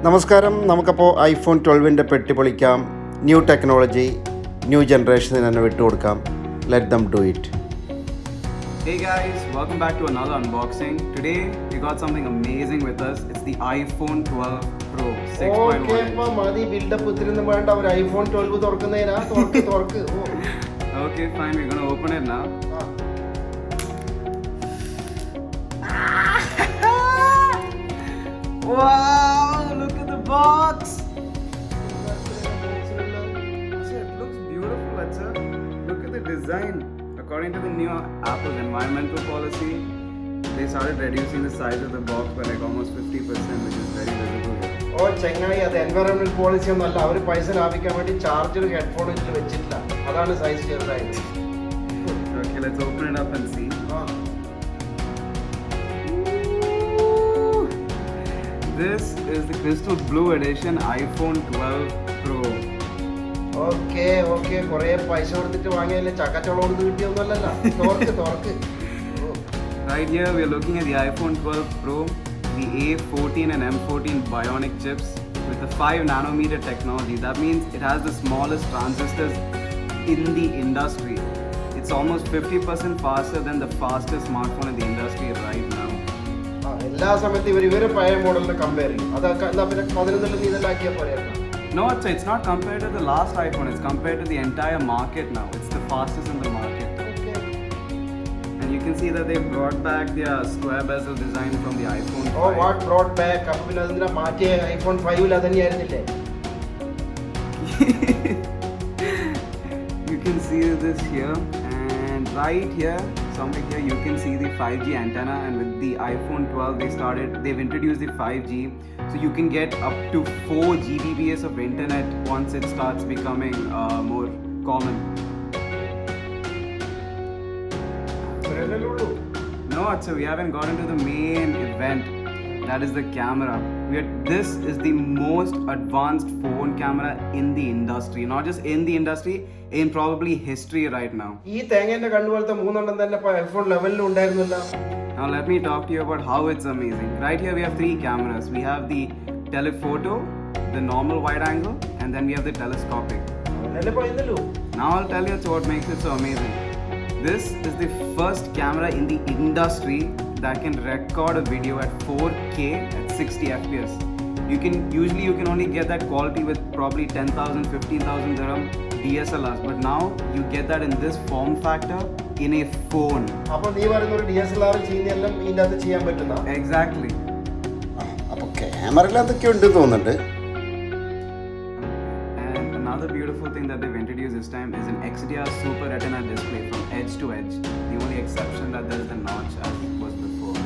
നമസ്കാരം. നമുക്കപ്പോൾ ഐഫോൺ 12 പെട്ടി പൊളിക്കാം. ന്യൂ ടെക്നോളജി ന്യൂ ജനറേഷന് തന്നെ വിട്ടുകൊടുക്കാം. Let them do it. Hey guys, welcome back to another unboxing. Today we got something amazing with us. It's the iPhone 12 Pro 6.1. മതി build-up ഇത്തിരിയൊന്നും വേണ്ട. ഒരു ഐഫോൺ 12 തുറക്കുന്നതിനാ തുറക്ക്. Okay, fine. We're gonna open it now. Wow! Look at the box. It looks beautiful, Acha. Look at the design. According to the new Apple's environmental policy, they started reducing the size of the box by like almost 50%, which is very visible here. ചെങ്ങായി, അത് environmental policy ഒന്നല്ല. അവർ പൈസ ലാഭിക്കാൻ വേണ്ടി charger headphone ഇതിൽ വെച്ചിട്ടില്ല. അതാണ് size ചെറുതായിട്ട്. Okay, let's open it up and see. This is the crystal blue edition iPhone 12 Pro. Okay കൊറേ പൈസ കൊടുത്തിട്ട് വാങ്ങിയല്ലേ, ചക്കച്ചോളം കൊടുത്ത് കിട്ടിയൊന്നുമല്ലല്ലോ. തുറക്ക്. Right here we are looking at the iPhone 12 Pro, the A14 and M14 Bionic chips with the 5 nanometer technology. That means it has the smallest transistors in the industry. It's almost 50% faster than the fastest smartphone in the industry right now. എല്ലാ സമയത്തും ഇവര് പഴയ മോഡലിനെ compare ചെയ്യും. അതൊക്കെ എന്നാ പിന്നെ 11 നീ ഇതെല്ലാം ആക്കിയാൽ പോലെയാണ്. No, it's not compared to the last iPhone. It's compared to the entire market now. It's the fastest in the market. Okay. And you can see that they brought back their square bezel design from the iPhone 5. Oh, what brought back? അപ്പോൾ പിന്നെ അതിനെ മാറ്റിയ iPhone 5 ൽ അതന്നെയായിരുന്നില്ലേ? You can see this here, and right here, somewhere here, you can see the 5G antenna. And with the iPhone 12, they've introduced the 5G, so you can get up to 4 Gbps of internet once it starts becoming more common. No, so we haven't gotten to the main event. That is the camera. This is the most advanced phone camera in the industry. Not just in the industry, in probably history right now. ഈ തേങ്ങേന്റെ കണ്ണുപോലത്തെ മൂന്നെണ്ണം തന്നെ iPhone 11 ഉണ്ടായിരുന്നില്ല. Now let me talk to you about how it's amazing. Right here we have 3 cameras. We have the telephoto, the normal wide angle, and then we have the telescopic. Now I'll tell you what makes it so amazing. This is the first camera in the industry that can record a video at 4K at 60 fps. You can only get that quality with probably 10,000, 15,000 dirham DSLRs, but now you get that in this form factor in a phone. അപ്പോൾ നീ പറയുന്ന ഒരു DSLR ചെയ്യുന്നതെല്ലാം ഇതിന്റെ അകത്ത് ചെയ്യാൻ പറ്റുന്ന? Exactly. അപ്പോൾ ക്യാമറയിൽ അതൊക്കെ ഉണ്ട് തോന്നുന്നുണ്ട്. And another beautiful thing that they've introduced this time is an XDR Super Retina display from edge to edge. The only exception that there is the notch as it was before.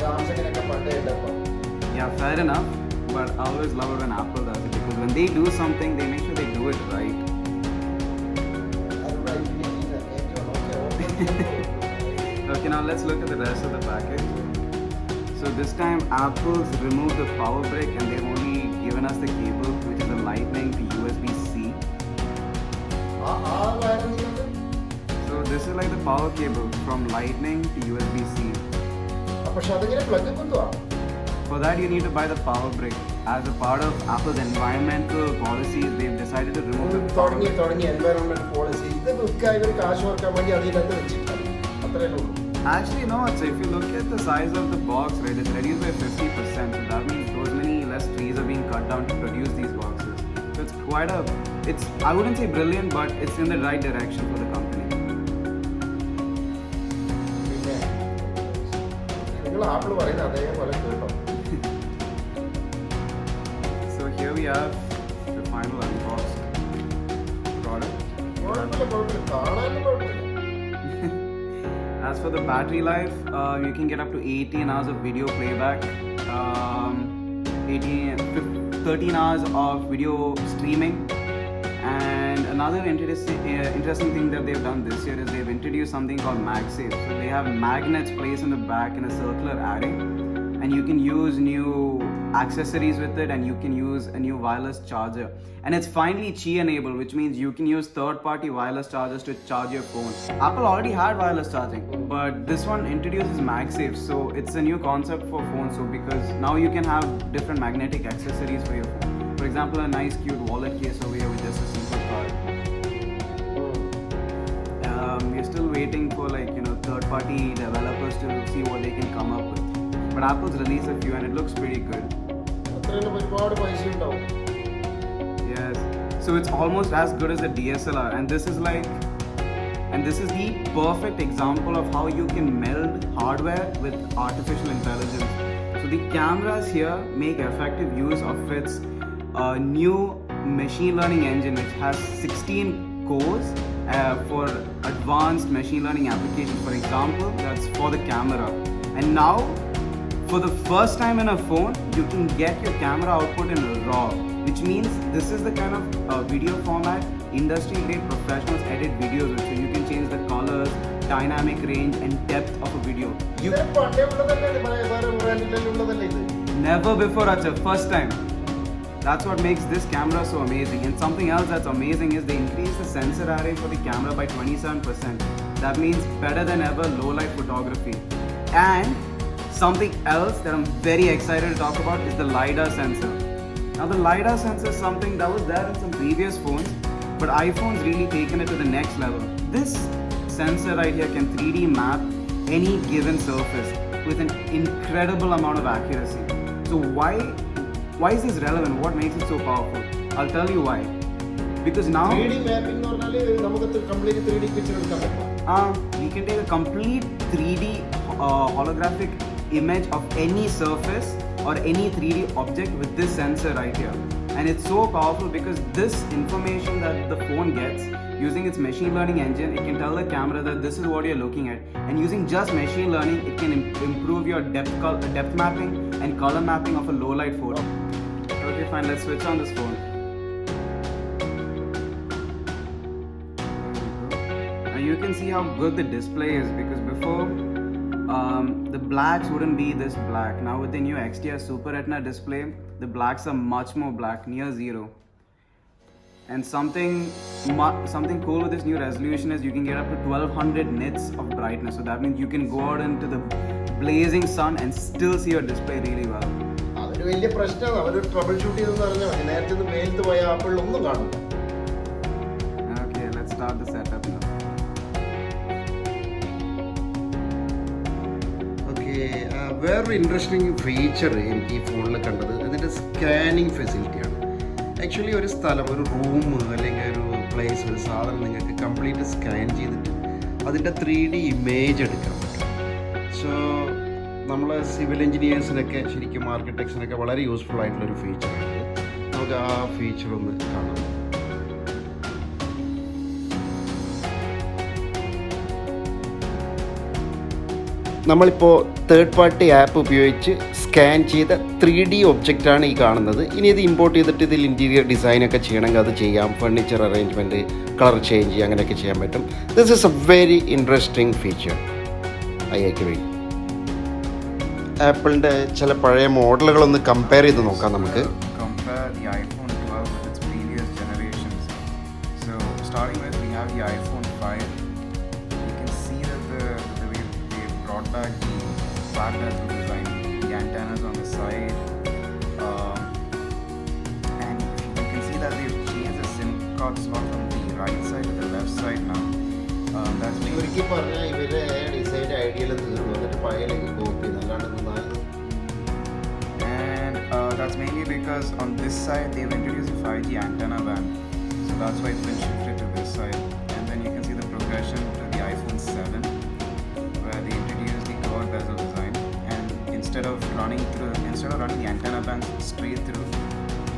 സാംസങ്ങിനൊക്കെ പണ്ടേ ഉണ്ടപ്പോൾ. Yeah, fair enough, but I always love it when Apple does it, because when they do something, they make sure they do it right. Okay, now let's look at the rest of the package. So this time Apple's removed the power brick and they've only given us the cable, which is a Lightning to USB-C. So this is like the power cable from Lightning to USB-C. പക്ഷെ അതെങ്ങനെ plug കുത്തുവാ? For that you need to buy the power brick. As a part of Apple's environmental policies, they've decided to remove the power brick. തുടങ്ങി environmental policy. ഇത് വിൽക്കാൻ ഇവർ കാശ് വെക്കാൻ വേണ്ടി അതിനകത്ത് വെച്ചിട്ടാണ്. അത്രേ ഉള്ളൂ. Actually no, so if you look at the size of the box, right, it's reduced by 50%. So that means those many less trees are being cut down to produce these boxes. So it's I wouldn't say brilliant, but it's in the right direction for the company. പിന്നെ നിങ്ങൾ apple പറയുന്ന അതേപോലെ കേട്ടോ. So here we have the final unboxed product. As for the battery life, you can get up to 18 hours of video playback, 13 hours of video streaming, and another interesting thing that they've done this year is they've introduced something called MagSafe. So they have magnets placed in the back in a circular array, and you can use new accessories with it, and you can use a new wireless charger. And it's finally Qi enabled, which means you can use third-party wireless chargers to charge your phone. Apple already had wireless charging, but this one introduces MagSafe, so it's a new concept for phones. So because now you can have different magnetic accessories for your phone. For example, a nice cute wallet case over here with just a simple card. We're still waiting for third-party developers to see what they can come up with. But Apple's released a few and it looks pretty good. Yes. So it's almost as good as a DSLR, and this is the perfect example of how you can meld hardware with artificial intelligence. So the cameras here make effective use of its new machine learning engine, which has 16 cores for advanced machine learning applications. For example, that's for the camera. And now, for the first time in a phone, you can get your camera output in RAW, which means this is the kind of video format industry-grade professionals edit videos with. So you can change the colors, dynamic range, and depth of a video. Never before, Acha, first time. That's what makes this camera so amazing. And something else that's amazing is they increased the sensor array for the camera by 27%. That means better than ever low light photography. And something else that I'm very excited to talk about is the LiDAR sensor. Now the LiDAR sensor is something that was there in some previous phones, but iPhone's really taken it to the next level. This sensor right here can 3D map any given surface with an incredible amount of accuracy. So why is this relevant? What makes it so powerful? I'll tell you why. Because now 3D mapping complete 3D picture we can take a complete 3D holographic image of any surface or any 3D object with this sensor right here. And it's so powerful because this information that the phone gets, using its machine learning engine, it can tell the camera that this is what you're looking at. And using just machine learning, it can improve your depth mapping and color mapping of a low light photo. Okay, fine, let's switch on this phone. Now you can see how good the display is, because before the blacks wouldn't be this black. Now with the new XDR Super Retina display, the blacks are much more black, near zero. And something cool with this new resolution is you can get up to 1200 nits of brightness. So that means you can go out into the blazing sun and still see your display really well. അതൊരു വലിയ പ്രശ്നമാണ്. അവർ trouble shoot ചെയ്തെന്ന് പറഞ്ഞാൽ മതി. നേരത്തെ ഇത് മേലത്ത് പോയ ആപ്പിളിലൊന്നും കാണില്ല. Okay, let's start the setup now. വേറൊരു ഇൻട്രസ്റ്റിംഗ് ഫീച്ചർ എനിക്ക് ഈ ഫോണിൽ കണ്ടത് അതിൻ്റെ സ്കാനിങ് ഫെസിലിറ്റിയാണ്. ആക്ച്വലി ഒരു സ്ഥലം, ഒരു റൂം അല്ലെങ്കിൽ ഒരു പ്ലേസ്, ഒരു സാധനം നിങ്ങൾക്ക് കംപ്ലീറ്റ് സ്കാൻ ചെയ്തിട്ട് അതിൻ്റെ 3D ഇമേജ് എടുക്കാൻ പറ്റും. സോ നമ്മൾ സിവിൽ എഞ്ചിനീയേഴ്സിനൊക്കെ, ശരിക്കും ആർക്കിടെക്ട്സിനൊക്കെ വളരെ യൂസ്ഫുൾ ആയിട്ടുള്ളൊരു ഫീച്ചറാണ്. നമുക്ക് ആ ഫീച്ചർ ഒന്ന് കാണാം. നമ്മളിപ്പോൾ തേർഡ് പാർട്ടി ആപ്പ് ഉപയോഗിച്ച് സ്കാൻ ചെയ്ത 3D ഒബ്ജക്റ്റാണ് ഈ കാണുന്നത്. ഇനി ഇത് ഇമ്പോർട്ട് ചെയ്തിട്ട് ഇതിൽ ഇൻറ്റീരിയർ ഡിസൈനൊക്കെ ചെയ്യണമെങ്കിൽ അത് ചെയ്യാം. ഫർണിച്ചർ അറേഞ്ച്മെൻറ്റ്, കളർ ചേഞ്ച്, അങ്ങനെയൊക്കെ ചെയ്യാൻ പറ്റും. This is A very interesting feature. I agree. ആപ്പിളിൻ്റെ ചില പഴയ മോഡലുകളൊന്ന് കമ്പയർ ചെയ്ത് നോക്കാം നമുക്ക്. Compare the iPhone 12 with its previous generations. So starting with, we have the iPhone 5. You can see that the way they brought back the flat bezel design, the antennas on the side, and you can see that they've changed the SIM card slot from the right side to the left side now. That's mainly ഒരിക്കൽ പറഞ്ഞാൽ ഇവരെ design ഐഡിയയിൽ തീർന്നു, എന്നിട്ട് പഴയലേക്ക് copy നല്ലാണ്ട് നന്നായിരുന്നു. And that's mainly because on this side they've introduced a 5G antenna band, so that's why it's been shifted to this side. And then you can see the progression to the iPhone 7, where they introduced the curved bezel design, and instead of running the antenna bands straight through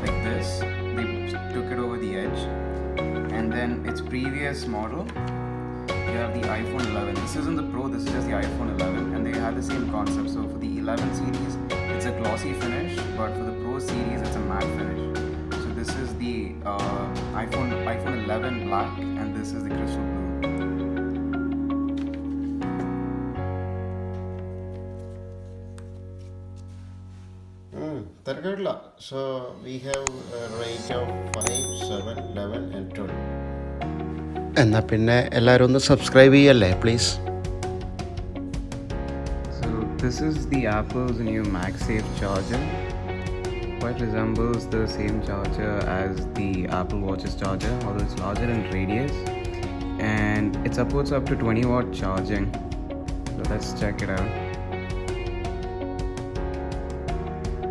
like this, they took it over the edge. And then its previous model, you have the iPhone 11. This isn't the Pro, this is just the iPhone 11, and they had the same concept. So for the 11 series, it's a glossy finish, but for the Pro series, it's a matte finish. So this is the iPhone 11 black, and this is the crystal blue. തിരക്കില്ല. So we have rate of 5, 7, 11 and 12. എന്നാൽ പിന്നെ എല്ലാവരും ഒന്ന് subscribe ചെയ്യല്ലേ please. So this is the Apple's new MagSafe charger. Quite resembles the same charger as the Apple Watch's charger, although it's larger in radius, and it supports up to 20 watt charging. So let's check it out.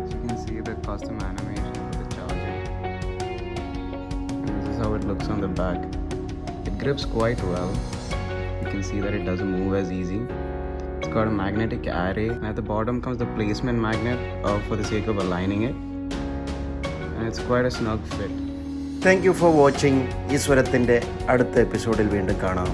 So you can see the custom animation for the charging, and this is how it looks on the back. It grips quite well. You can see that it doesn't move as easy. It's got a magnetic array, and at the bottom comes the placement magnet for the sake of aligning it, and it's quite a snug fit. Thank you for watching. ഈ സ്വരത്തിൻ്റെ അടുത്ത എപ്പിസോഡിൽ വീണ്ടും കാണാം.